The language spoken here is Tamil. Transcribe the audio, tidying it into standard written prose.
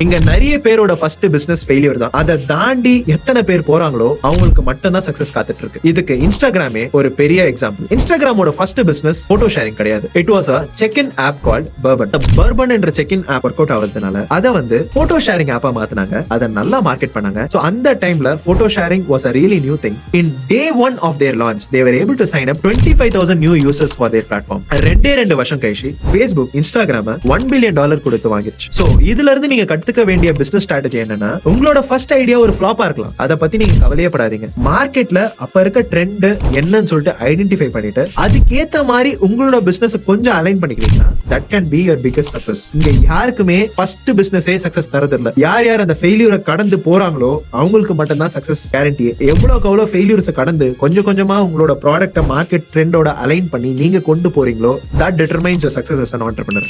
இங்க நிறைய பேரோட ஃபர்ஸ்ட் பிசினஸ் ஃபெயிலியர் தான். அதை தாண்டி எத்தனை பேர் போறாங்களோ அவங்களுக்கு மட்டும் தான் சக்சஸ் காத்துட்டு இருக்கு. இதுக்கு இன்ஸ்டாகிராமே ஒரு பெரிய எக்ஸாம்பிள். இன்ஸ்டாகிராமோட ஃபர்ஸ்ட் பிசினஸ் போட்டோ ஷேரிங் கிடையாது. It was a check-in app called Bourbon. Bourbon என்ற check-in app ஒர்க் அவுட் ஆகுறதுனால அதை வந்து போட்டோ ஷேரிங் ஆப்பா மாத்தினாங்க. அதை நல்லா மார்க்கெட் பண்ணாங்க. சோ அந்த டைம்ல photo sharing was a really new thing. In day one of their launch, they were able to sign up 25,000 new users for their platform. ரெண்டு வருஷம் கழிச்சு Facebook இன்ஸ்டாகிராம $1 billion கொடுத்து வாங்கிருச்சு. சோ இதுல இருந்து நீங்க கத்துக்க வேண்டிய பிசினஸ் ஸ்ட்ராட்டஜி என்னன்னா, உங்களோட ஃபர்ஸ்ட் ஐடியா ஒரு ஃபிளாப்பா இருக்கலாம், அதை பத்தி நீங்க கவலையப்படாதீங்க. மார்க்கெட்ல அப்ப இருக்க ட்ரெண்ட் என்னன்னு சொல்லிட்டு ஐடென்டிஃபை பண்ணிட்டு அதுக்கேத்த மாதிரி உங்களோட பிசினஸ் கொஞ்சம் align பண்ணிக்கிறீங்கன்னா that can be your biggest success. இங்க யாருக்குமே ஃபர்ஸ்ட் பிசினஸே சக்சஸ் தரது இல்ல. யார் அந்த ஃபெயிலியரை கடந்து போறாங்களோ அவங்களுக்கு மட்டும் தான் சக்சஸ் கேரண்டி. எவ்வளவு ஃபெயிலியர்ஸ் கடந்து கொஞ்சம் கொஞ்சமா உங்களோட ப்ராடக்ட்டை மார்க்கெட் ட்ரெண்டோட அலைன் பண்ணி நீங்க கொண்டு போறீங்களோ that determines your success as an entrepreneur.